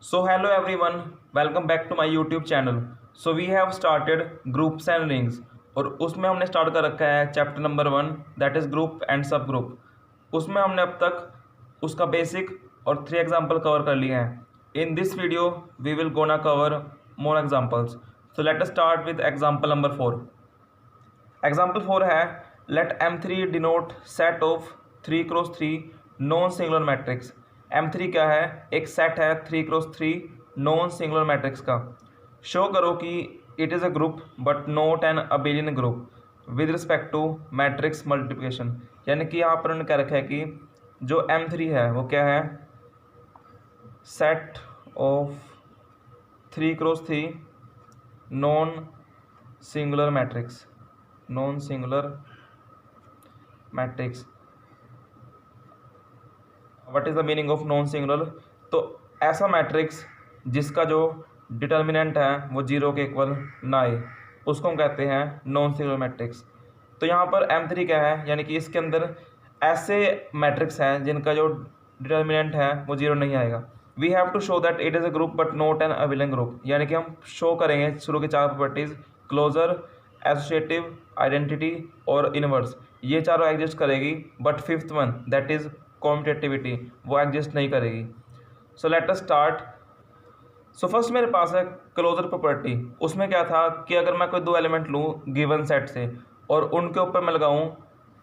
So hello everyone, welcome back to my YouTube channel. So we have started groups and rings और उसमें हमने start कर रखा है chapter number 1 that is group and सब group. उसमें हमने अब तक उसका बेसिक और 3 एग्जांपल कवर कर लिए हैं। In this video we will gonna cover more examples. So let us start with example number 4। Example 4 है let M3 denote set of 3x3 non singular matrix. M3 क्या है? एक सेट है 3x3 non singular matrix का। Show करो कि it is a group but not an abelian group with respect to matrix multiplication. यानी कि यहाँ पर उन्होंने क्या रखा है कि जो M3 है वो क्या है? Set of 3x3 non singular matrix, non singular matrix. What is the meaning of non singular? तो ऐसा मैट्रिक्स जिसका जो डिटर्मिनेंट है वो 0 के इक्वल ना आए उसको हम कहते हैं नॉन सिंगुलर मैट्रिक्स। तो यहाँ पर M3 क्या है? यानी कि इसके अंदर ऐसे मैट्रिक्स हैं जिनका जो डिटर्मिनेंट है वो 0 नहीं आएगा। We have to show that it is a group but not an abelian group. यानी कि हम शो करेंगे शुरू की 4 प्रॉपर्टीज़, क्लोजर, एसोसिएटिव, आइडेंटिटी और इनवर्स। ये चारों एग्जिस्ट करेगी but fifth one that is commutativity वो एग्जिस्ट नहीं करेगी। So let us start. So first मेरे पास है क्लोजर प्रॉपर्टी। उसमें क्या था कि अगर मैं कोई 2 एलिमेंट लूँ गिवन सेट से और उनके ऊपर मैं लगाऊँ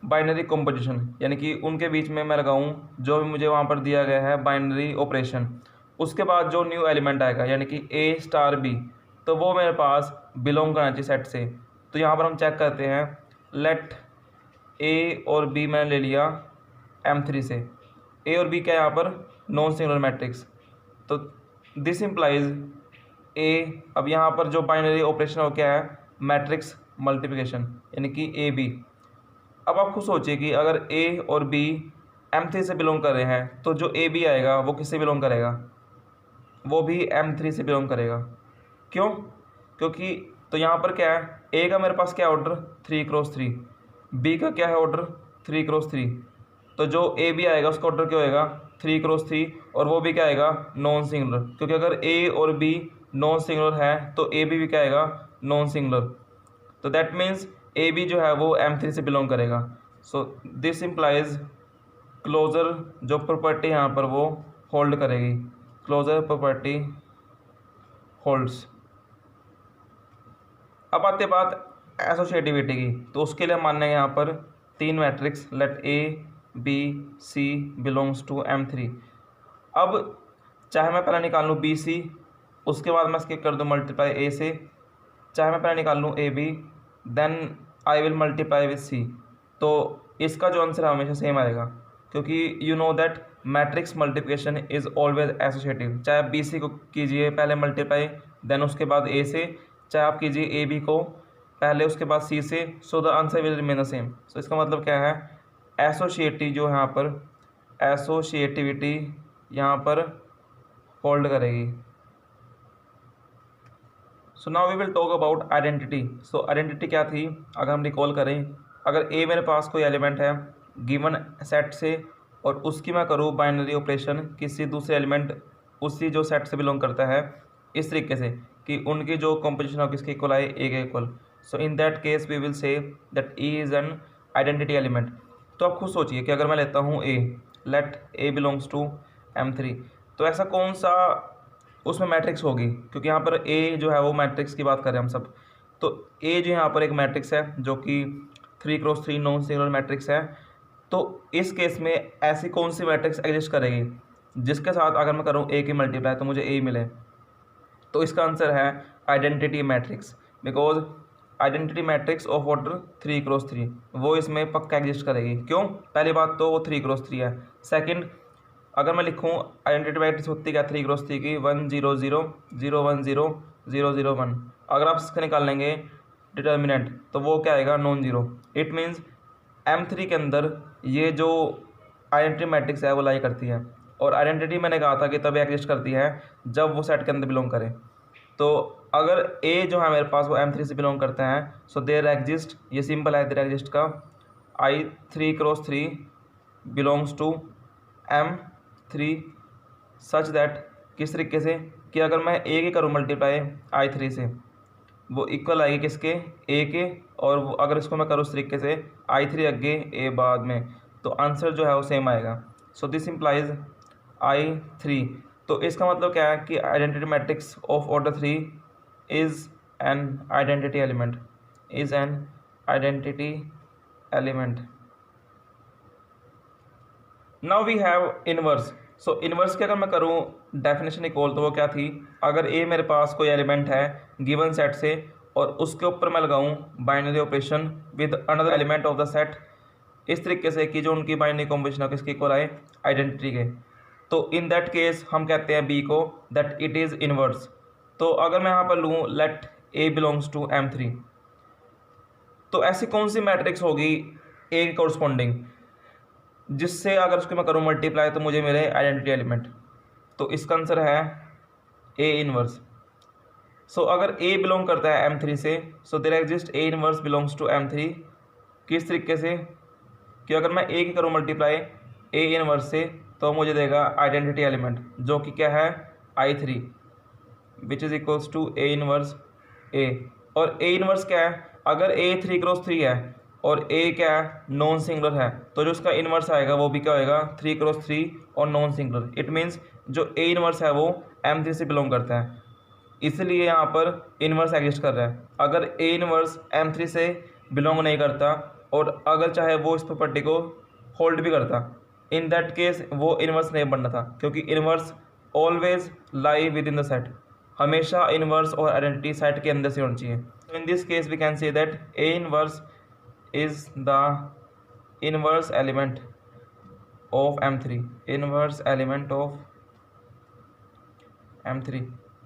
बाइनरी कंपोजिशन, यानी कि उनके बीच में मैं लगाऊँ जो भी मुझे वहाँ पर दिया गया है बाइनरी ऑपरेशन, उसके बाद जो न्यू एलिमेंट आएगा यानी कि A स्टार B, तो वो मेरे पास बिलोंग करना चाहिए सेट से। तो यहाँ पर हम चेक करते हैं लेट A और B मैंने ले लिया M3 से। A और B क्या है यहाँ पर? Non singular matrix. तो दिस इम्प्लाइज A, अब यहाँ पर जो बाइनरी ऑपरेशन हो क्या है? मैट्रिक्स मल्टीप्लिकेशन, यानी कि AB। अब आप खुद सोचिए कि अगर A और B M3 से बिलोंग कर रहे हैं तो जो AB आएगा वो किससे बिलोंग करेगा? वो भी M3 से बिलोंग करेगा। क्यों? क्योंकि तो यहाँ पर क्या है? A का मेरे पास क्या ऑर्डर? 3x3। B का क्या है ऑर्डर? 3x3। तो जो AB आएगा उसका ऑर्डर क्या होएगा? 3x3 और वो भी क्या आएगा? Non singular. क्योंकि अगर A और B नॉन सिंगुलर है तो AB भी क्या आएगा? Non singular. तो दैट मीन्स AB जो है वो M3 से बिलोंग करेगा। सो दिस इम्प्लाइज क्लोजर जो प्रॉपर्टी यहाँ पर वो होल्ड करेगी। Closure property holds. अब आते बात एसोसिएटिविटी की, तो उसके लिए हम मानेंगे यहाँ पर 3 matrix let A B C belongs to M3। अब चाहे मैं पहले निकाल लूँ BC, उसके बाद मैं इसके कर दूँ मल्टीप्लाई A से, चाहे मैं पहले निकाल लूँ AB then I will multiply with C, तो इसका जो आंसर है हमेशा सेम आएगा। क्योंकि you know that matrix multiplication is always associative. चाहे आप BC को कीजिए पहले मल्टीप्लाई देन उसके बाद A से, चाहे आप कीजिए AB को पहले उसके बाद C से, so the answer will remain the same. So इसका मतलब क्या है? एसोसिएटिव जो यहाँ पर एसोसिएटिविटी यहाँ पर होल्ड करेगी। So now we will talk about identity. So identity क्या थी? अगर हम रिकॉल करें, अगर A मेरे पास कोई एलिमेंट है गिवन सेट से और उसकी मैं करूँ बाइनरी ऑपरेशन किसी दूसरे एलिमेंट उसी जो सेट से बिलोंग करता है इस तरीके से कि उनकी जो कॉम्पोजिशन हो किसके इक्वल आए? A के equal. So in that case we will say that E is an identity element. तो आप खुद सोचिए कि अगर मैं लेता हूँ A, let A belongs to M3, तो ऐसा कौन सा उसमें मैट्रिक्स होगी? क्योंकि यहाँ पर A जो है वो मैट्रिक्स की बात कर रहे हैं हम सब। तो A जो यहाँ पर एक मैट्रिक्स है जो कि 3x3 नॉन सिंगुलर मैट्रिक्स है। तो इस केस में ऐसी कौन सी मैट्रिक्स एग्जिस्ट करेगी जिसके साथ अगर मैं करूँ A की मल्टीप्लाई तो मुझे A मिले? तो इसका आंसर है identity matrix, because identity matrix of order 3x3 वो इसमें पक्का एग्जिस्ट करेगी। क्यों? पहली बात तो वो 3x3 है। सेकंड, अगर मैं लिखूँ आइडेंटिटी मैट्रिक्स होती क्या 3x3 की? 1 0 0 0 1 0 0 0 1। अगर आप इसका निकाल लेंगे डिटर्मिनेंट तो वो क्या आएगा? Non zero. It means M3 के अंदर ये जो आइडेंटिटी मैट्रिक्स है वो लाई करती है। और आइडेंटिटी मैंने कहा था कि तभी एग्जिस्ट करती है जब वो सेट के अंदर बिलोंग करे। तो अगर A जो है मेरे पास वो M3 से बिलोंग करता है, सो देयर एग्जिस्ट, ये सिंपल है देयर एग्जिस्ट का, I 3x3 belongs to M3 such that किस तरीके से कि अगर मैं ए के करूँ मल्टीप्लाई I3 से, वो इक्वल आएगी किसके, ए के, और वो अगर इसको मैं करूँ इस तरीके से I3 आगे ए बाद में, तो आंसर जो है वो सेम आएगा। So this implies I3। तो इसका मतलब क्या है कि identity matrix of order 3 is an identity element, is an identity element. Now we have inverse. So inverse की अगर मैं करूँ डेफिनेशन इक्वल, तो वो क्या थी, अगर ए मेरे पास कोई एलिमेंट है गिवन सेट से और उसके ऊपर मैं लगाऊँ binary operation with another element of the set, इस तरीके से कि जो उनकी बाइनरी कॉम्बिनेशन है किसके इक्वल आए, आइडेंटिटी के, तो इन दैट केस हम कहते हैं बी को दैट इट इज़ इनवर्स। तो अगर मैं यहाँ पर लूँ late a belongs to M3, तो ऐसी कौन सी मैट्रिक्स होगी ए के कॉरस्पॉन्डिंग जिससे अगर उसको मैं करूँ मल्टीप्लाई तो मुझे मिले आइडेंटिटी एलिमेंट, तो इसका आंसर है ए इनवर्स। सो अगर ए बिलोंग करता है M3 से, so there exist a inverse belongs to M3। किस तरीके से कि अगर मैं ए की करूँ मल्टीप्लाई ए इनवर्स से, तो मुझे देगा आइडेंटिटी एलिमेंट जो कि क्या है I3, which is equals to A inverse A. और ए इनवर्स क्या है, अगर ए 3x3 है और ए क्या है नॉन सिंगुलर है, तो जो उसका इनवर्स आएगा वो भी क्या होएगा 3x3 और नॉन सिंगुलर। इट मीन्स जो ए इनवर्स है वो M3 से बिलोंग करता है, इसलिए यहाँ पर इनवर्स एग्जिस्ट कर रहा है। अगर ए इनवर्स M3 से बिलोंग नहीं करता और अगर चाहे वो इस प्रॉपर्टी को होल्ड भी करता, इन दैट केस वो इनवर्स नहीं बनना था, क्योंकि inverse always lie within the set, हमेशा इनवर्स और आइडेंटिटी सेट के अंदर से होनी चाहिए। In this case we can say that a inverse is the inverse element of M3, inverse element of M3।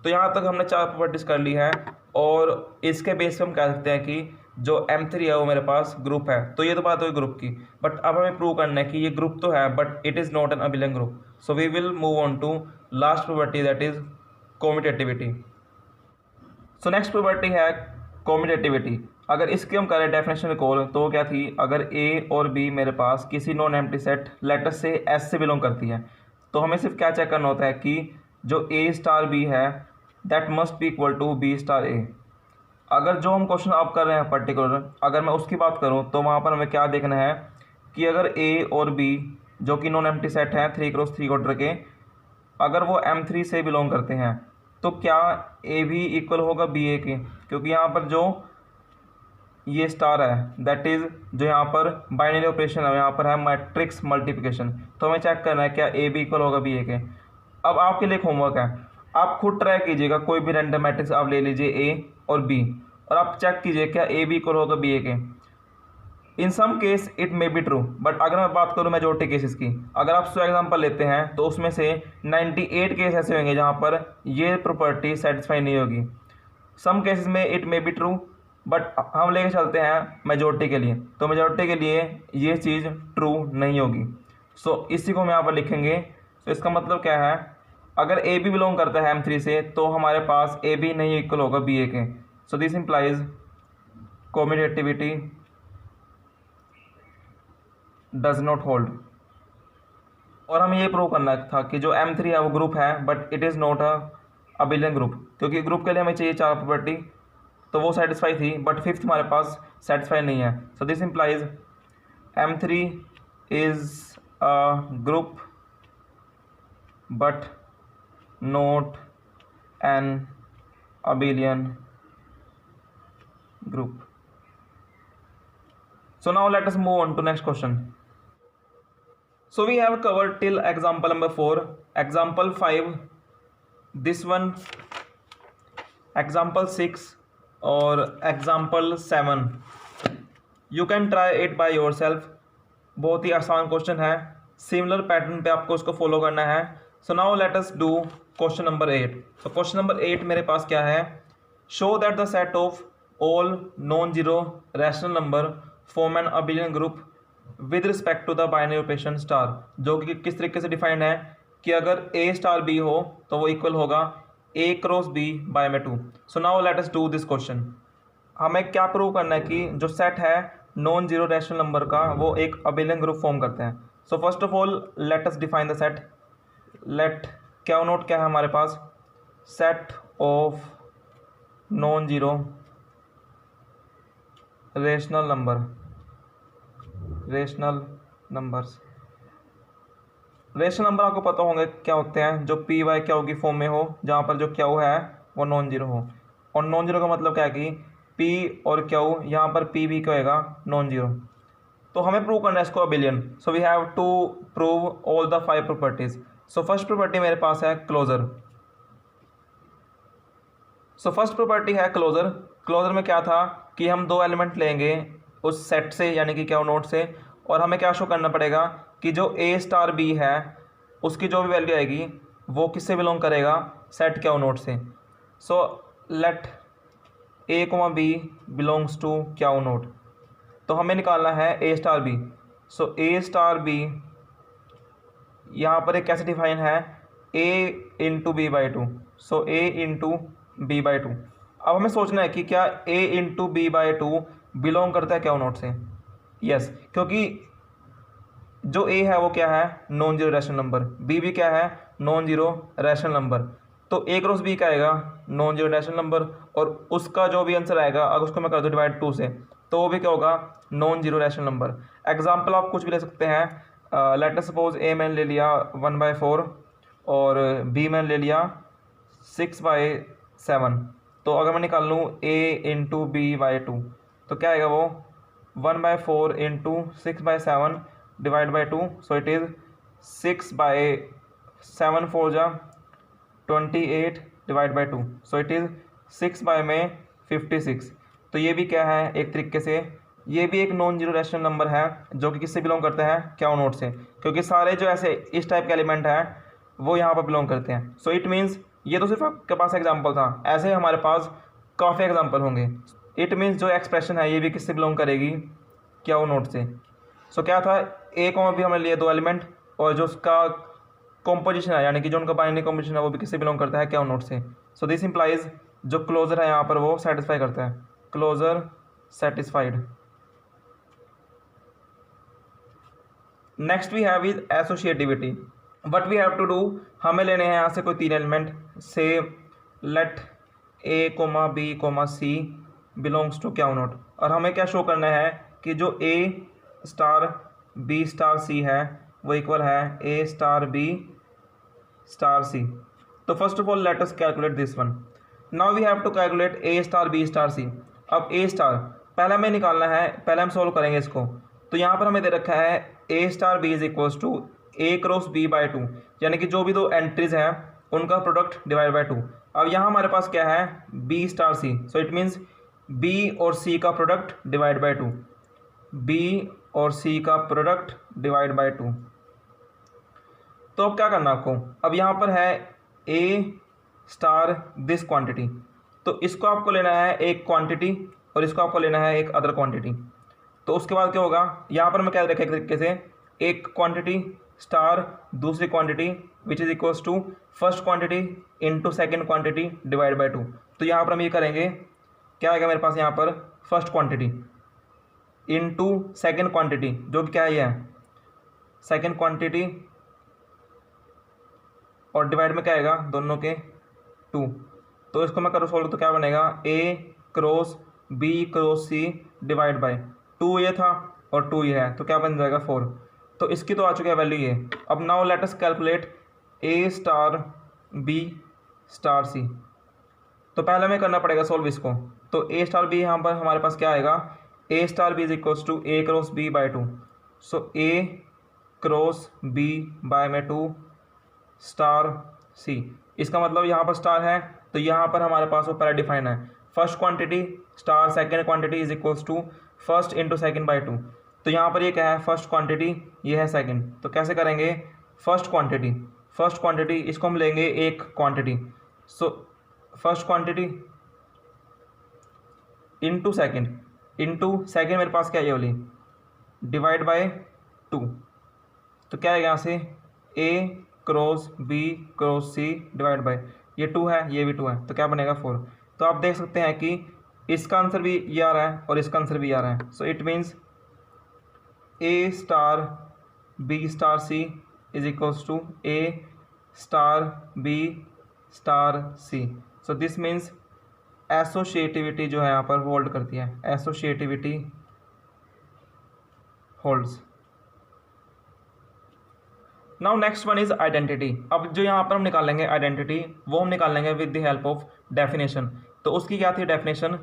तो यहाँ तक हमने 4 प्रॉपर्टीज कर ली है और इसके बेस पे हम कह सकते हैं कि जो M3 है वो मेरे पास ग्रुप है। तो ये तो बात हुई ग्रुप की, बट अब हमें प्रूव करना है कि ये ग्रुप तो है but it is not an abelian group. So we will move on to last property that is commutativity. So next property है कॉम्यूटेटिविटी। अगर इसकी हम करें डेफिनेशन रिकॉल, तो वो क्या थी, अगर ए और बी मेरे पास किसी नॉन एम्प्टी सेट लेटर से एस से बिलोंग करती है, तो हमें सिर्फ क्या चेक करना होता है कि जो ए स्टार बी है that must be equal to B star A. अगर जो हम क्वेश्चन आप कर रहे हैं पर्टिकुलर, अगर मैं उसकी बात करूं तो वहाँ पर हमें क्या देखना है कि अगर ए और बी जो कि नॉन एम्प्टी सेट हैं 3x3 ऑर्डर के, अगर वो M3 से बिलोंग करते हैं, तो क्या ए भी इक्वल होगा बी ए के, क्योंकि यहाँ पर जो ये स्टार है दैट इज़ जो यहाँ पर बाइनरी ऑपरेशन है, यहाँ पर है मैट्रिक्स मल्टीप्लिकेशन, तो हमें चेक करना है क्या ए भी इक्वल होगा बी ए के। अब आपके लिए होमवर्क है, आप खुद ट्राई कीजिएगा, कोई भी रैंडम मैट्रिक्स आप ले लीजिए ए और बी, और आप चेक कीजिए क्या ए भी इक्वल होगा बी ए के। In some case it may be true, but अगर मैं बात करूँ मेजॉरिटी केसेस की, अगर आप 100 एग्जाम्पल लेते हैं तो उसमें से 98 केस ऐसे होंगे जहाँ पर ये प्रॉपर्टी सेटिस्फाई नहीं होगी। सम केसेस में it may be true, but हम लेके चलते हैं मेजॉरिटी के लिए, तो मेजॉरिटी के लिए ये चीज़ ट्रू नहीं होगी। सो इसी को हम यहाँ पर लिखेंगे। तो इसका मतलब क्या है, अगर ए बी बिलोंग करता है M3 से, तो हमारे पास ए बी नहीं इक्वल होगा बी ए के। सो this implies कॉम्यूटेटिविटी does not hold. और हमें ये प्रूव करना था कि जो M3 है वो ग्रुप है but it is not a abelian group, क्योंकि ग्रुप के लिए हमें चाहिए 4 प्रॉपर्टी, तो वो सेटिस्फाई थी बट 5th हमारे पास सेटिस्फाई नहीं है। सो this implies M3 is a group but not an abelian group. So now let us move on to next question. So we have covered till example number 4, example 5, this one, example 6 और example 7. You can try it by yourself. बहुत ही आसान question है, similar pattern पे आपको उसको follow करना है। So now let us do question number 8। तो क्वेश्चन नंबर 8 मेरे पास क्या है, show that the set of all non zero rational number form an abelian group with respect to the binary operation star, जो कि किस तरीके से डिफाइंड है कि अगर ए स्टार बी हो तो वो इक्वल होगा ए क्रॉस बी बाय में 2। सो now let us do this question. हमें क्या प्रूव करना है कि जो सेट है नॉन जीरो रैशनल नंबर का वो एक अबिलियन ग्रुप फॉर्म करते हैं। So first of all let us define the set. Let Q nought क्या है हमारे पास, set of non zero rational numbers. Rational number आपको पता होंगे क्या होते हैं, जो पी वाई क्यू की फॉर्म में हो, जहाँ पर जो क्यू है वो नॉन जीरो हो। और नॉन जीरो का मतलब क्या है कि पी और क्यू, यहाँ पर पी भी क्या होगा, नॉन जीरो। तो हमें प्रूव करना है इसको abelian. So we have to prove all the 5 properties. So first property मेरे पास है क्लोजर। सो फर्स्ट प्रॉपर्टी है क्लोजर। क्लोजर में क्या था कि हम दो एलिमेंट लेंगे उस सेट से, यानी कि क्यू नोट से, और हमें क्या शो करना पड़ेगा कि जो ए स्टार बी है उसकी जो भी वैल्यू आएगी वो किससे बिलोंग करेगा, सेट क्यू नोट से। So let A comma B belongs to Q note. तो हमें निकालना है ए star B. So A star B यहाँ पर एक कैसे डिफाइन है, A into B by two. So A into B by two. अब हमें सोचना है कि क्या A into B by two belong करता है क्यू नोट से। यस, क्योंकि जो ए है वो क्या है, non zero rational number, b भी क्या है, नॉन जीरो रैशनल नंबर। तो ए क्रॉस बी का आएगा नॉन जीरो रैशनल नंबर, और उसका जो भी आंसर आएगा अगर उसको मैं कर दूँ डिवाइड टू से, तो वो भी क्या होगा, non zero rational number. Example आप कुछ भी ले सकते हैं। लेट अस सपोज ए मैंने ले लिया 1/4 और बी मैंने ले लिया 6/7। तो अगर मैं निकाल लूँ ए इंटू बी बाई टू, तो क्या आएगा वो 1/4 into 6/7 divide by two. So it is 6/7 4 जा 28 divide by two. So it is 6/56। तो ये भी क्या है, एक तरीके से ये भी एक नॉन जीरो रैशनल नंबर है जो कि किससे बिलोंग करता है, क्यू नोट से, क्योंकि सारे जो ऐसे इस टाइप के एलिमेंट हैं वो यहाँ पर बिलोंग करते हैं। सो इट मीन्स ये तो सिर्फ आपके पास एग्जाम्पल था, ऐसे हमारे पास काफ़ी एग्जाम्पल होंगे। इट मीन्स जो एक्सप्रेशन है ये भी किससे बिलोंग करेगी, क्यू नोट से। सो क्या था, ए को भी हमने लिए दो एलिमेंट, और जो उसका कॉम्पोजिशन है यानी कि जो उनका बाइनरी कॉम्पोजिशन है वो भी किससे बिलोंग करता है, क्यू नोट से। सो दिस इंप्लाइज जो क्लोजर है यहाँ पर वो सेटिस्फाई करता है, closure satisfied. Next we have is associativity. What we have to do, हमें लेने हैं यहाँ से कोई तीन एलिमेंट से, let A comma b comma c belongs to Q naught, और हमें क्या शो करना है कि जो ए स्टार बी स्टार सी है वो इक्वल है ए स्टार बी स्टार सी। तो first of all let us calculate this one. Now we have to calculate A star B star C. अब ए स्टार पहले हमें निकालना है, पहले हम सोल्व करेंगे इसको। तो यहाँ पर हमें दे रखा है ए star B is equals to A cross B by two, यानी कि जो भी दो एंट्रीज हैं उनका प्रोडक्ट डिवाइड बाई टू। अब यहाँ हमारे पास क्या है, B star C. So it means B और सी का product divide by two, B और सी का प्रोडक्ट डिवाइड बाई टू। तो अब क्या करना आपको, अब यहाँ पर है ए स्टार दिस क्वांटिटी, तो इसको आपको लेना है एक क्वांटिटी और इसको आपको लेना है एक अदर क्वांटिटी। तो उसके बाद क्या होगा, यहाँ पर मैं क्या रखा एक तरीके से, एक क्वांटिटी स्टार दूसरी quantity which is equals to first quantity into second quantity divide by two. तो यहाँ पर हम ये करेंगे, क्या आएगा मेरे पास यहाँ पर, first quantity into second quantity, जो कि क्या है, ये है सेकंड क्वांटिटी, और डिवाइड में क्या आएगा, दोनों के टू। तो इसको मैं करूँ सोल्व, तो क्या बनेगा, A cross B cross C divide by two ये था और टू ये है, तो क्या बन जाएगा 4। तो इसकी तो आ चुकी है वैल्यू ये। अब now let us calculate A star B star c. तो पहले हमें करना पड़ेगा सोल्व इसको। तो ए स्टार बी यहाँ पर हमारे पास क्या आएगा, A star B is equals to A cross B by two. So A cross B by में टू स्टार सी। इसका मतलब यहाँ पर स्टार है तो यहाँ पर हमारे पास वो पहले डिफाइन है, first quantity star second quantity is equals to first into second by two. तो यहाँ पर ये क्या है, फर्स्ट क्वांटिटी, ये है सेकंड। तो कैसे करेंगे, फर्स्ट क्वांटिटी इसको हम लेंगे एक quantity. So first quantity into second मेरे पास क्या है, ये वाली डिवाइड बाय टू। तो क्या है यहाँ से, A cross B cross C divide by, ये 2 है ये भी 2 है, तो क्या बनेगा 4। तो आप देख सकते हैं कि इसका आंसर भी ये आ रहा है और इसका आंसर भी आ रहा है। So it means A star B star C is equals to A star B star C. So this means associativity जो है यहाँ पर होल्ड करती है, associativity holds. Now next one is identity. अब जो यहाँ पर हम निकालेंगे आइडेंटिटी, वो हम निकालेंगे with the help of definition. तो उसकी क्या थी डेफिनेशन?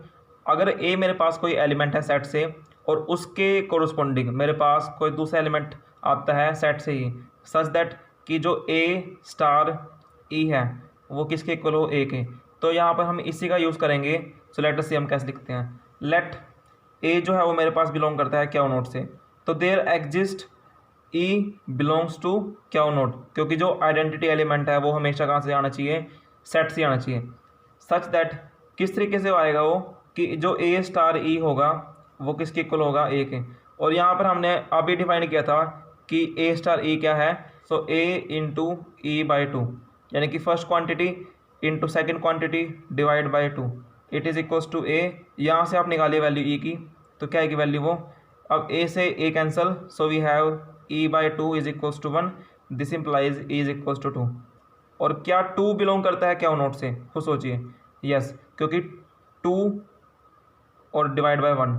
अगर ए मेरे पास कोई एलिमेंट है सेट से और उसके कोरस्पॉन्डिंग मेरे पास कोई दूसरा एलिमेंट आता है सेट से ही, सच दैट कि जो ए स्टार ई है वो किसके इक्वल हो, ए के। तो यहाँ पर हम इसी का यूज़ करेंगे। सो लेट अस सी हम कैसे लिखते हैं। लेट ए जो है वो मेरे पास बिलोंग करता है क्यू नोट से, तो there exist e belongs to Q naught, क्योंकि जो आइडेंटिटी एलिमेंट है वो हमेशा कहाँ से आना चाहिए, सेट से आना चाहिए। सच दैट किस तरीके से आएगा वो, कि जो ए स्टार ई होगा वो किसके इक्वल होगा, ए के। और यहाँ पर हमने अभी डिफाइन किया था कि ए स्टार ई क्या है, so A into E by two, यानी कि first quantity into second quantity divide by two, it is equals to A. यहाँ से आप निकालिए वैल्यू ई की, तो क्या है कि वैल्यू वो, अब ए से A cancel, so we have E by two is equals to one, this implies E is equals to two. और क्या टू बिलोंग करता है क्यू नोट से, खुद सोचिए। यस, क्योंकि टू और divide by one,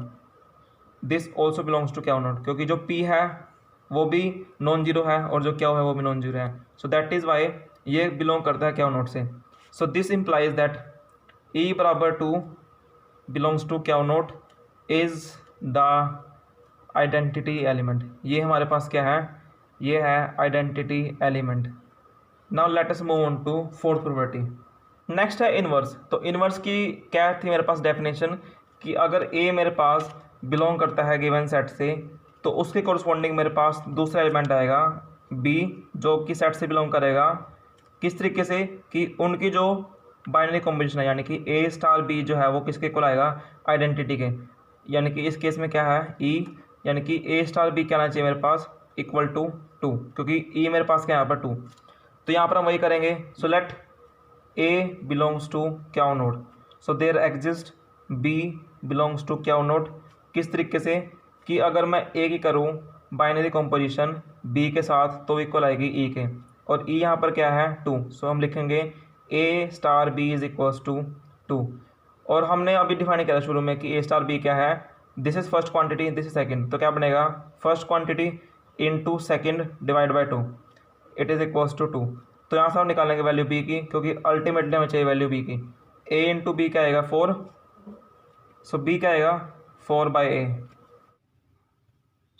this also belongs to Q naught, क्योंकि जो पी है वो भी नॉन जीरो है और जो क्यू है वो भी नॉन जीरो है। सो दैट इज़ वाई ये बिलोंग करता है क्यू नोट से। So this implies that e बराबर two belongs to Q naught is the identity element. ये हमारे पास क्या है, ये है identity element. Now let us move on to fourth property. Next है इनवर्स। तो इनवर्स की क्या थी मेरे पास डेफिनेशन, कि अगर ए मेरे पास बिलोंग करता है गिवन सेट से, तो उसके कोरस्पॉन्डिंग मेरे पास दूसरा एलिमेंट आएगा बी, जो कि सेट से बिलोंग करेगा। किस तरीके से, कि उनकी जो बाइनरी कॉम्बिनेशन है, यानी कि ए स्टार बी जो है वो किसके इक्वल आएगा, आइडेंटिटी के। यानी कि इस केस में क्या है, ई, यानी कि ए स्टार बी क्या आना चाहिए मेरे पास, इक्वल टू टू, क्योंकि ई मेरे पास क्या है यहाँ पर टू। तो यहाँ पर हम वही करेंगे। So let a belongs to Q naught, so there exist b belongs to Q naught. किस तरीके से, कि अगर मैं ए की करूँ बाइनरी कॉम्पोजिशन बी के साथ, तो इक्वल आएगी ई के, और ई यहाँ पर क्या है टू। सो हम लिखेंगे A star B is equals to two. और हमने अभी डिफाइन किया शुरू में कि ए स्टार बी क्या है, this is first quantity, this is second. तो क्या बनेगा, first quantity into second divide by two, it is equals to two. तो यहाँ से हम निकालेंगे वैल्यू बी की, क्योंकि अल्टीमेटली हमें चाहिए वैल्यू बी की। ए इंटू बी क्या आएगा, फोर, सो बी क्या आएगा, four by a.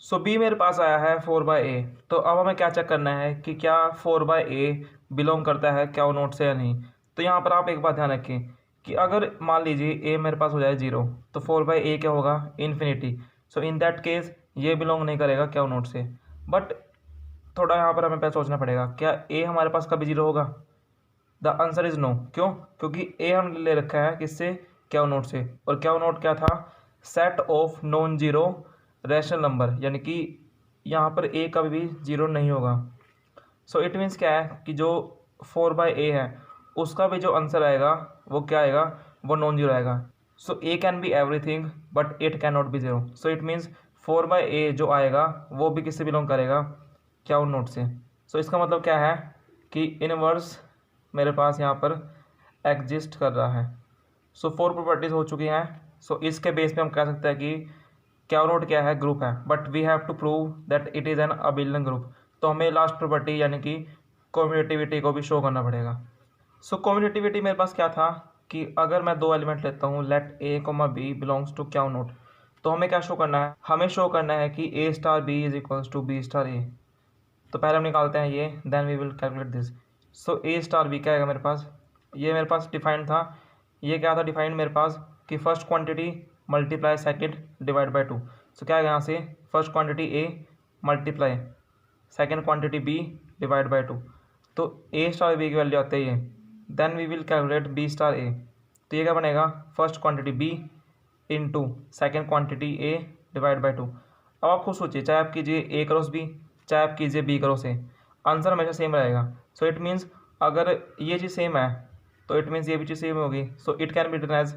So b मेरे पास आया है फोर बाई ए। तो अब हमें क्या चेक करना है कि क्या फोर बाई ए बिलोंग करता है क्यू नोट से या नहीं। तो यहाँ पर आप एक बात ध्यान रखें कि अगर मान लीजिए ए मेरे पास हो जाए जीरो, तो फोर बाई ए क्या होगा, infinity. So in that case ये बिलोंग नहीं करेगा क्यू नोट से। बट थोड़ा यहाँ पर हमें पहले सोचना पड़ेगा, क्या ए हमारे पास कभी जीरो होगा? The answer is no. क्यों? क्योंकि ए हम ले रखा है किससे, क्यू नोट से। और क्यू नोट क्या था, set of non zero rational number, यानी कि यहाँ पर ए कभी भी जीरो नहीं होगा। सो इट मीन्स क्या है कि जो फोर बाई ए है उसका भी जो आंसर आएगा वो क्या आएगा, वो नॉन जीरो आएगा। So A can be everything but it can not be zero. So it means four by A जो आएगा वो भी किससे बिलोंग करेगा, क्यू नोट से। सो इसका मतलब क्या है कि इनवर्स मेरे पास यहाँ पर एग्जिस्ट कर रहा है। सो फोर प्रॉपर्टीज़ हो चुकी हैं। सो इसके बेस पे हम कह सकते हैं कि क्यू नोट क्या है, ग्रुप है, but we have to prove that it is an abelian group. तो हमें लास्ट प्रॉपर्टी यानी कि कम्यूटेटिविटी को भी शो करना पड़ेगा। सो कम्यूटेटिविटी मेरे पास क्या था कि अगर मैं दो एलिमेंट लेता हूँ, let A comma B belongs to Q note, तो हमें क्या शो करना है, हमें शो करना है कि A star B is equals to B star A. तो पहले हम निकालते हैं ये, then we will calculate this. So A star B क्या आएगा मेरे पास, ये मेरे पास डिफाइंड था। ये क्या था डिफाइंड मेरे पास, कि first quantity multiply second divide by two. So क्या आएगा यहाँ से, first quantity A multiply second quantity B divide by two. तो ए स्टार बी की वैल्यू आती है ये, then we will calculate B star A. तो ये क्या बनेगा, first quantity B into second quantity A divide by two. अब आप खुद सोचिए, चाहे आप कीजिए ए क्रॉस बी, चाहे आप कीजिए बी क्रॉस ए, आंसर हमेशा सेम रहेगा। सो इट मीन्स अगर ये चीज़ सेम है तो इट मीन्स ये भी चीज़ सेम होगी। So it can be written as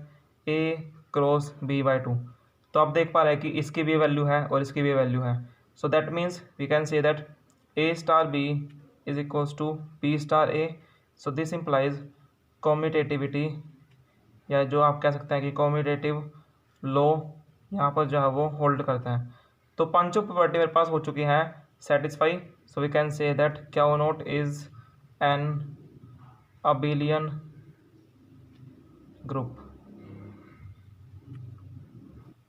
a cross B by two. तो आप देख पा रहे हैं कि इसकी भी वैल्यू है और इसकी भी वैल्यू है। So that means we can say that a star B is equals to B star a. So this implies commutativity, या जो आप कह सकते हैं कि कॉम्यूटेटिव लॉ यहाँ पर जो है वो होल्ड करता है। तो पांचों प्रॉपर्टी मेरे पास हो चुकी हैं satisfy. So we can say that Q naught is an abelian group.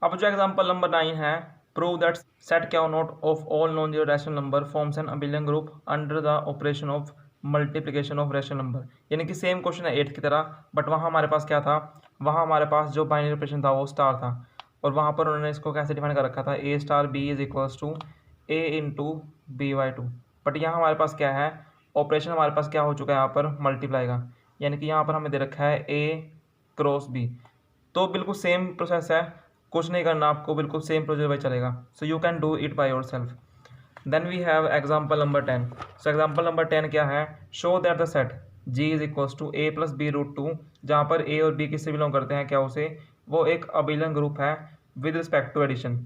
अब जो एग्जांपल नंबर 9 है, prove that set Q naught of all non zero rational number forms an abelian group under the operation of multiplication of rational number. यानी कि same question है 8 की तरह, but वहाँ हमारे पास क्या था, वहाँ हमारे पास जो बाइनरी ऑपरेशन था वो स्टार था, और वहाँ पर उन्होंने इसको कैसे डिफाइन कर रखा था, A star B is equals to A into B by two. But यहाँ हमारे पास क्या है, ऑपरेशन हमारे पास क्या हो चुका है यहाँ पर, मल्टीप्लाई का। यानी कि यहाँ पर हमें दे रखा है ए क्रॉस बी। तो बिल्कुल सेम प्रोसेस है, कुछ नहीं करना आपको, बिल्कुल सेम प्रोसेस बाई चलेगा। So you can do it by yourself. Then we have example number 10। So example number 10 क्या है, show that the set G is equals to a plus b root two, जहाँ पर ए और B किससे belong करते हैं, क्या उसे, वो एक अबेलियन ग्रुप है with respect to addition.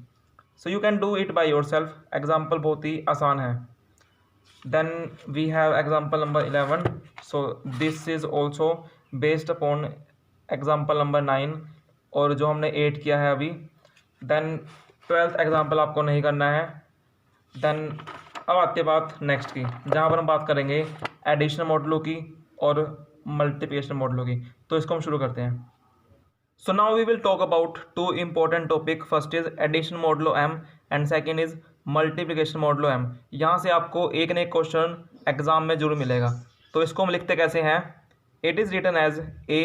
So you can do it by yourself, example बहुत ही आसान है। Then we have example number 11। So this is also based upon example number 9, और जो हमने 8 किया है अभी। देन 12th एग्जाम्पल आपको नहीं करना है। देन अब आती है बात नेक्स्ट की, जहाँ पर हम बात करेंगे एडिशनल मॉडलों की और मल्टीप्लिकेशन मॉडलों की। तो इसको हम शुरू करते हैं। So now we will talk about two important topic. First is addition modulo m and second is multiplication modulo m. यहाँ से आपको एक न एक क्वेश्चन एग्जाम में जरूर मिलेगा। तो इसको हम लिखते कैसे हैं, it is written as a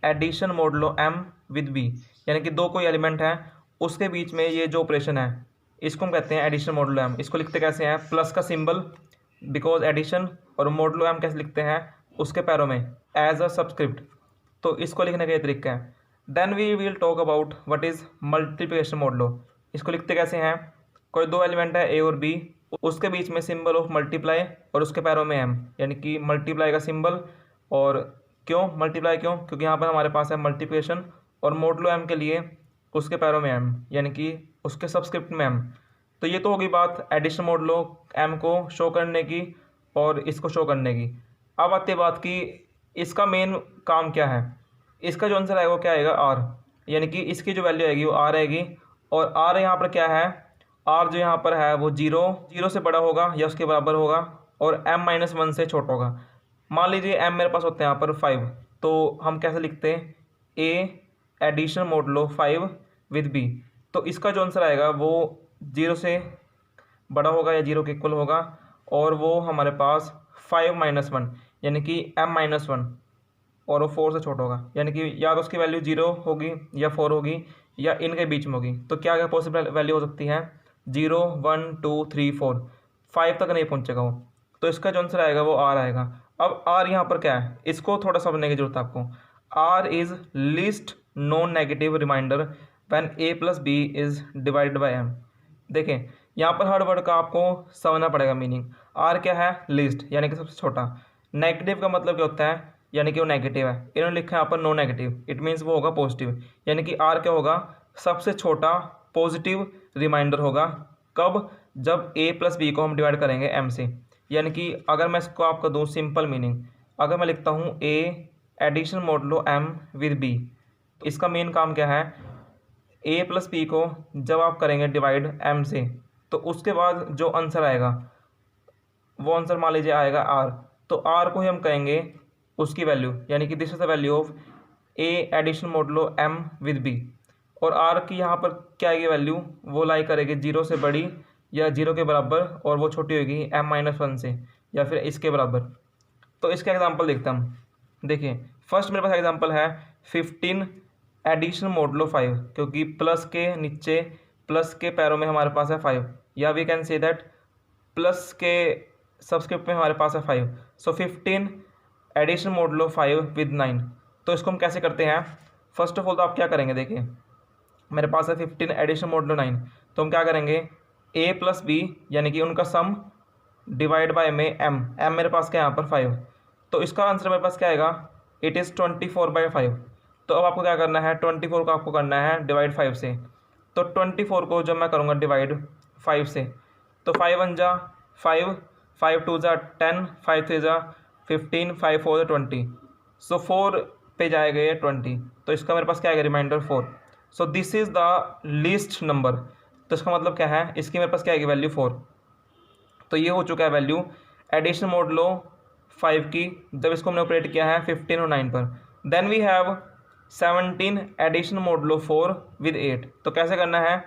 addition modulo m with b, यानी कि दो कोई एलिमेंट है, उसके बीच में ये जो ऑपरेशन है इसको हम कहते हैं एडिशन मॉडलो एम। इसको लिखते कैसे हैं, प्लस का सिंबल बिकॉज एडिशन, और मॉडलो एम कैसे लिखते हैं, उसके पैरों में एज अ सबस्क्रिप्ट। तो इसको लिखने का ये तरीका है। Then we will talk about what is multiplication modulo. इसको लिखते कैसे हैं, कोई दो एलिमेंट है ए और बी, उसके बीच में सिंबल ऑफ मल्टीप्लाई और उसके पैरों में एम, यानी कि मल्टीप्लाई का सिंबल। और क्यों मल्टीप्लाई, क्यों, क्योंकि यहाँ पर हमारे पास है मल्टीप्लिकेशन, और मॉडलो एम के लिए उसके पैरों में एम, यानी कि उसके सबस्क्रिप्ट में एम। तो ये तो होगी बात एडिशन मॉडलो एम को शो करने की और इसको शो करने की। अब आती है बात कि इसका मेन काम क्या है। इसका जो आंसर आएगा वो क्या आएगा, आर, यानी कि इसकी जो वैल्यू आएगी वो आर आएगी। और आर यहाँ पर क्या है, आर जो यहाँ पर है वो जीरो से बड़ा होगा या उसके बराबर होगा, और एम माइनस वन से छोटा होगा। मान लीजिए एम मेरे पास होते हैं यहाँ पर 5, तो हम कैसे लिखते हैं, ए एडिशन मॉडलो 5 विद बी। तो इसका जो आंसर आएगा वो 0 से बड़ा होगा या 0 के इक्वल होगा, और वो हमारे पास 5 माइनस वन, यानी कि m माइनस वन, और वो 4 से छोटा होगा, यानी कि या तो उसकी वैल्यू 0 होगी या 4 होगी या इनके बीच में होगी। तो क्या क्या पॉसिबल वैल्यू हो सकती है, 0 1 2 3 4, 5 तक नहीं पहुंचेगा वो। तो इसका जो आंसर आएगा वो r आएगा। अब r यहाँ पर क्या है, इसको थोड़ा समझने की जरूरत है आपको। r is least non negative remainder when a plus b is divided by m। देखें यहाँ पर हर वर्ड का आपको समझना पड़ेगा मीनिंग। r क्या है, लीस्ट, यानी कि सबसे छोटा। नेगेटिव का मतलब क्या होता है, यानी कि वो नेगेटिव है। इन्होंने लिखा है यहाँ पर नॉन नेगेटिव, इट मीन्स वो होगा पॉजिटिव, यानी कि r क्या होगा, सबसे छोटा पॉजिटिव रिमाइंडर होगा। कब, जब a प्लस बी को हम डिवाइड करेंगे m से। यानी कि अगर मैं इसको आपको दूँ सिंपल मीनिंग, अगर मैं लिखता हूँ a addition modulo m with b, इसका मेन काम क्या है, a प्लस बी को जब आप करेंगे डिवाइड m से, तो उसके बाद जो आंसर आएगा वो आंसर मान लीजिए आएगा r। तो r को ही हम कहेंगे उसकी वैल्यू, यानी कि this is the value of a addition modulo m with b। और r की यहाँ पर क्या आएगी वैल्यू, वो लाई करेगी 0 से बड़ी या 0 के बराबर, और वो छोटी होगी m माइनस वन से या फिर इसके बराबर। तो इसका एग्जांपल देखते हैं हम। देखिए फर्स्ट मेरे पास एग्जांपल है 15 एडिशन मॉडलो 5, क्योंकि प्लस के नीचे प्लस के पैरों में हमारे पास है 5, या we can say that plus के सबस्क्रिप्ट में हमारे पास है 5। सो 15 एडिशन मॉडलो 5 विद 9। तो इसको हम कैसे करते हैं, फर्स्ट ऑफ ऑल तो आप क्या करेंगे, देखिए मेरे पास है 15 एडिशन मॉडलो 9, तो हम क्या करेंगे, a प्लस बी यानी कि उनका सम डिवाइड बाय में m मेरे पास क्या है यहाँ पर 5। तो इसका आंसर मेरे पास क्या आएगा, इट इज़ 24/5। तो अब आपको क्या करना है, 24 को आपको करना है डिवाइड 5 से। तो 24 को जब मैं करूँगा डिवाइड 5 से, तो 5 1 जा 5, 5 2 ज़ा 10, 5 3 ज़ा 15, 5 4 ज़ा 20। सो 4 पे जाएगा ये 20, तो इसका मेरे पास क्या आएगा remainder 4। So this is the least number, तो इसका मतलब क्या है, इसकी मेरे पास क्या आएगी वैल्यू 4। तो ये हो चुका है वैल्यू एडिशन मोड लो 5 की, जब इसको हमने ऑपरेट किया है 15 और 9 पर। Then we have 17 addition modulo 4 with 8। तो कैसे करना है,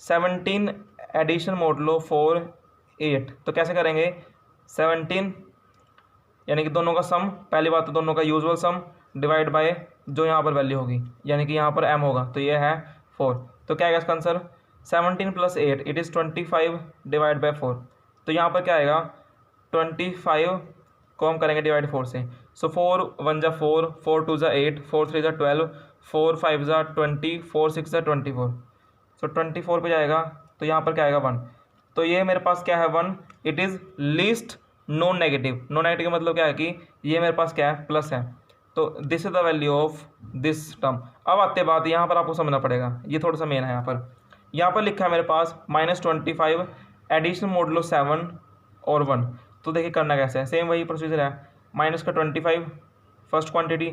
17 एडिशन मोड लो 4 8, तो कैसे करेंगे 17 यानी कि दोनों का सम, पहली बात तो दोनों का यूजुअल सम डिवाइड बाय जो यहाँ पर वैल्यू होगी, यानी कि यहाँ पर m होगा, तो ये है 4। तो क्या आएगा इसका answer 17 + 8 it is 25 divide by 4। तो यहाँ पर क्या आएगा 25 को हम करेंगे डिवाइड 4 से। सो 4 1 ज़ा 4, 4 2 ज़ा 8, 4 3 ज़ा 12, 4 5 ज़ा 20, 4 6 ज़ा 24। सो 24 पे जाएगा, तो यहाँ पर क्या आएगा 1। तो ये मेरे पास क्या है 1, it is least non negative. Non negative का मतलब क्या है कि ये मेरे पास क्या है प्लस है। तो this is the value of this term. अब आते बात यहाँ पर आपको समझना पड़ेगा, ये थोड़ा सा मेन है। यहाँ पर लिखा है मेरे पास -25 एडिशनल मोडुलो 7 और 1। तो देखिए करना कैसे है, सेम वही प्रोसीजर है, माइनस का 25 फर्स्ट क्वांटिटी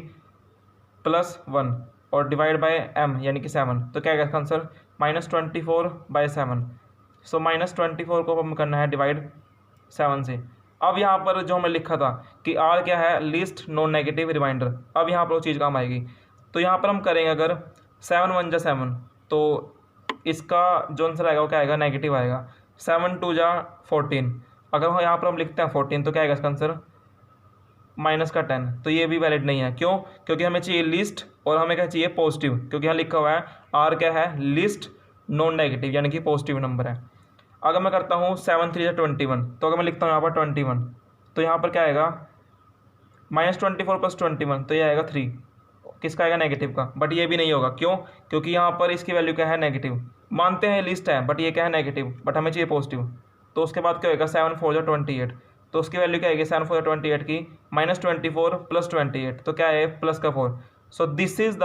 प्लस 1 और डिवाइड बाय m यानी कि 7। तो क्या आएगा इसका आंसर -24/7। सो -24 को हम करना है डिवाइड 7 से। अब यहाँ पर जो हमने लिखा था कि r क्या है लीस्ट नॉन नेगेटिव रिमाइंडर, अब यहाँ पर वो चीज़ काम आएगी। तो यहाँ पर हम करेंगे अगर 7 1 ज़ा 7, तो इसका जो आंसर आएगा वो क्या आएगा नेगेटिव आएगा। 7 2 ज़ा 14, अगर यहाँ पर हम लिखते हैं 14 तो क्या आएगा इसका आंसर -10। तो ये भी वैलिड नहीं है, क्यों, क्योंकि हमें चाहिए लिस्ट और हमें क्या चाहिए पॉजिटिव, क्योंकि यहाँ लिखा हुआ है r क्या है लिस्ट नॉन नेगेटिव यानी कि पॉजिटिव नंबर है। अगर मैं करता हूँ 7 3 ज़ा 21, तो अगर मैं लिखता हूँ यहाँ पर 21, तो यहाँ पर क्या आएगा -24 + 21, तो ये आएगा 3, किसका आएगा नेगेटिव का। बट ये भी नहीं होगा, क्यों, क्योंकि यहाँ पर इसकी वैल्यू क्या है नेगेटिव। मानते हैं लिस्ट है बट ये क्या है नेगेटिव, बट हमें चाहिए पॉजिटिव। तो उसके बाद क्या होगा 7 4 ज़ा 28, तो उसकी वैल्यू क्या आएगी 7 4 ज़ा 28 की -24 + 28, तो क्या है प्लस का 4। सो दिस इज द,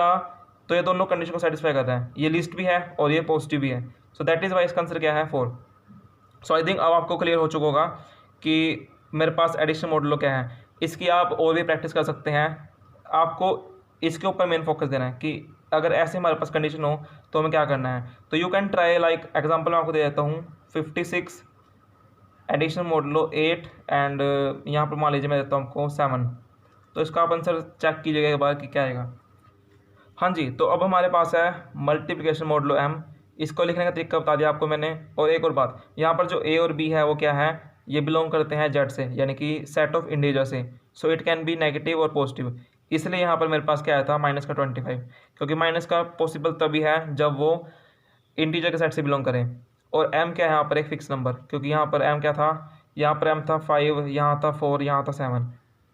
तो ये दोनों कंडीशन को सेटिस्फाई करता है, ये लिस्ट भी है और ये पॉजिटिव भी है। सो दैट इज़ वाई इसका आंसर क्या है 4। सो आई थिंक अब आपको क्लियर हो चुका होगा कि मेरे पास एडिशन मॉडुलो क्या है। इसकी आप और भी प्रैक्टिस कर सकते हैं, आपको इसके ऊपर मेन फोकस देना है कि अगर ऐसे हमारे पास कंडीशन हो तो हमें क्या करना है। तो you can try, like example मैं आपको दे देता हूँ 56 एडिशन मॉडुलो 8 एंड यहाँ पर मान लीजिए मैं देता हूँ आपको 7। तो इसका आप आंसर चेक कीजिएगा एक बार कि क्या आएगा। हाँ जी, तो अब हमारे पास है मल्टीप्लिकेशन मॉडुलो m, इसको लिखने का तरीका बता दिया आपको मैंने। और एक और बात, यहाँ पर जो a और b है वो क्या है, ये बिलोंग करते हैं z से, यानी कि सेट ऑफ इंटीजर से। सो इट कैन बी नेगेटिव और पॉजिटिव, इसलिए यहाँ पर मेरे पास क्या आया था -25, क्योंकि माइनस का पॉसिबल तभी है जब वो इंटीजर के सेट से बिलोंग करें। और m क्या है यहाँ पर एक फिक्स नंबर, क्योंकि यहाँ पर m क्या था, यहाँ पर m था 5, यहाँ था 4, यहाँ था 7।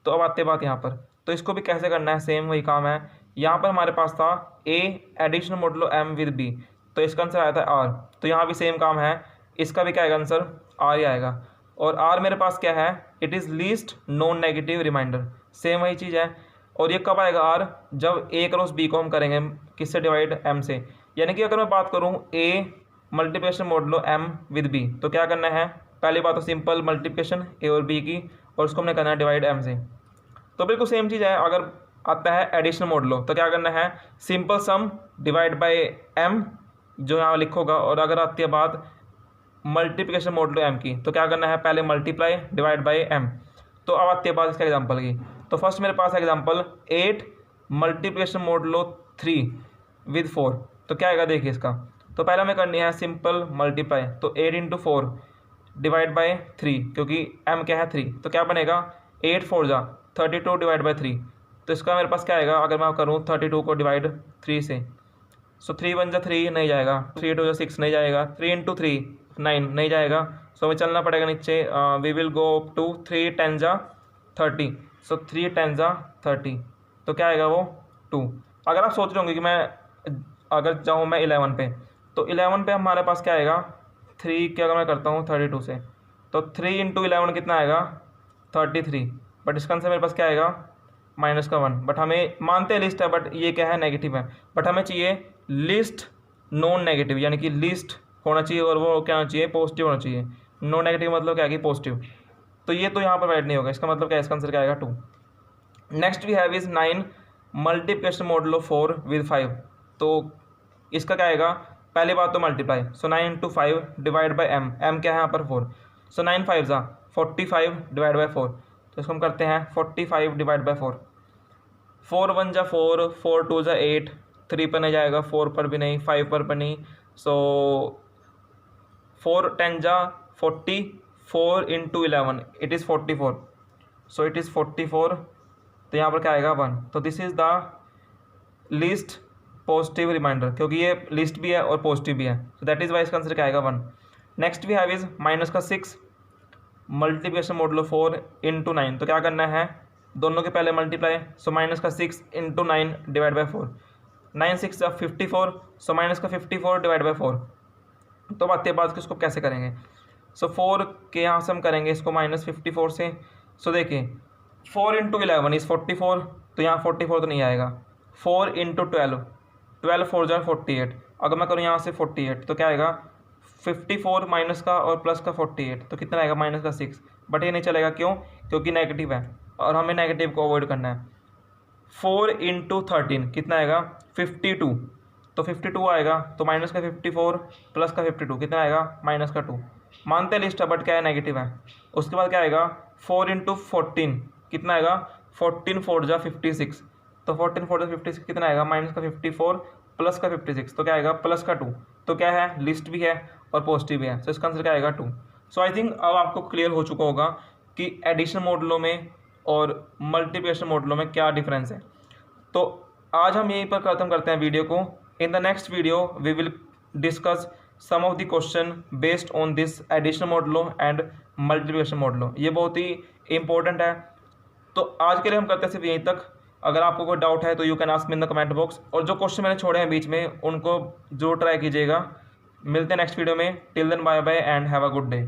तो अब आते बात यहाँ पर, तो इसको भी कैसे करना है, सेम वही काम है। यहाँ पर हमारे पास था a additional modulo m with b, तो इसका आंसर आया था r। तो यहाँ भी सेम काम है, इसका भी क्या आएगा आंसर r ही आएगा। और r मेरे पास क्या है, it is least non negative remainder, same वही चीज़ है। और ये कब आएगा r, जब a क्रॉस b को हम करेंगे किससे डिवाइड m से। यानी कि अगर मैं बात करूँ a multiplication modulo m with b, तो क्या करना है, पहली बात तो सिंपल मल्टीप्लिकेशन a और b की, और उसको हमने करना है डिवाइड m से। तो बिल्कुल सेम चीज़ है। अगर आता है एडिशनल मॉडुलो, तो क्या करना है, simple some divide by m जो यहाँ लिखोगा। और अगर आती है बात मल्टीप्लिकेशन मॉडुलो m की, तो क्या करना है, पहले मल्टीप्लाई डिवाइड बाय m। तो अब आती है बात इसका एग्जांपल की। तो फर्स्ट मेरे पास एग्जांपल 8 मल्टीप्लिकेशन मॉडुलो 3 विद 4, तो क्या आएगा देखिए इसका। तो पहले हमें करनी है सिंपल मल्टीप्लाई, तो 8 × 4 डिवाइड बाय 3, क्योंकि m क्या है 3, तो क्या बनेगा 8 4 ज़ा 32 डिवाइड बाय 3। तो इसका मेरे पास क्या आएगा, अगर मैं करूँ 32 को डिवाइड 3 से, सो 3 1 ज़ा 3 नहीं जाएगा, 3 2 ज़ा 6 नहीं जाएगा, 3 × 3 9 नहीं जाएगा। सो हमें चलना पड़ेगा नीचे, वी विल गो टू 3 10 ज़ा 30, सो 3 10 ज़ा 30, तो क्या आएगा वो 2। अगर आप सोच रहे होंगे कि मैं अगर जाऊँ मैं 11 पे, तो 11 पे हमारे पास क्या आएगा 3 के, अगर मैं करता हूँ 32 से, तो 3 × 11 कितना आएगा 33। बट इसका आंसर मेरे पास क्या आएगा -1। बट हमें मानते हैं लिस्ट है, बट ये क्या है नेगेटिव है। बट हमें चाहिए लिस्ट नॉन नेगेटिव, यानी कि लिस्ट होना चाहिए और वो क्या होना चाहिए पॉजिटिव होना चाहिए। नॉन नेगेटिव मतलब क्या है कि पॉजिटिव। तो ये तो यहाँ पर वैलिड नहीं होगा, इसका मतलब क्या है, इसका आंसर क्या आएगा 2। Next we have is 9 multiplication modulo 4 with 5। तो इसका क्या आएगा, पहली बात तो multiply, so 9 into 5 divide by M, M क्या है यहाँ पर 4, सो 9 5 जा 45 डिवाइड बाई 4, तो इसको हम करते हैं 45 डिवाइड बाई 4, 4 1 जा 4, 4 2 जा 8, 3 पर नहीं जाएगा, 4 पर भी नहीं, 5 पर भी नहीं, सो 4 10 जा 40, 4 into 11 it is 44, so it is 44, तो यहाँ पर क्या आएगा 1। तो this is the least positive remainder, क्योंकि ये लिस्ट भी है और पॉजिटिव भी है, सो दैट इज़ वाई इसका आंसर क्या आएगा 1। Next we have is minus का 6 मल्टीप्लिकेशन मॉडुलो 4 इंटू 9। तो क्या करना है, दोनों के पहले मल्टीप्लाई, सो माइनस का 6 into 9 divide by 4, 9 6 54, so minus का 54 डिवाइड बाई 4। तो बात की इसको कैसे करेंगे, सो 4 के यहाँ से हम करेंगे इसको -54 से, सो देखिए 4 इंटू 11 इज़ 44, तो यहाँ 44 तो नहीं आएगा, 4 इंटू 12, 12 4 जा 48, अगर मैं करूँ यहाँ से 48 तो क्या आएगा 54 माइनस का और प्लस का 48, तो कितना आएगा माइनस का 6, बट ये नहीं चलेगा, क्यों, क्योंकि नेगेटिव है और हमें नेगेटिव को अवॉइड करना है। 4 इंटू 13 कितना आएगा 52, तो 52 आएगा, तो माइनस का 54 प्लस का 52 कितना आएगा माइनस का 2, मानते हैं लिस्ट है बट क्या है नेगेटिव है। उसके बाद क्या आएगा 4 इंटू 14 कितना आएगा 14 4 जा 56, तो 14 4 जा 56 कितना आएगा माइनस का 54 प्लस का 56, तो क्या आएगा प्लस का 2, तो क्या है लिस्ट भी है और पॉजिटिव भी है, तो इसका आंसर क्या आएगा 2। सो आई थिंक अब आपको क्लियर हो चुका होगा कि एडिशन मॉडलों में और मल्टीप्लिकेशन मॉडलों में क्या डिफरेंस है। तो आज हम यहीं पर खत्म करते हैं वीडियो को। In the next video we will discuss some of the question based on this addition modulo and multiplication modulo, ये बहुत ही इंपॉर्टेंट है। तो आज के लिए हम करते हैं सिर्फ यहीं तक। अगर आपको कोई डाउट है तो you can ask me in the comment box, और जो क्वेश्चन मैंने छोड़े हैं बीच में उनको जरूर ट्राई कीजिएगा। मिलते हैं नेक्स्ट वीडियो में, till then bye bye and have a good day.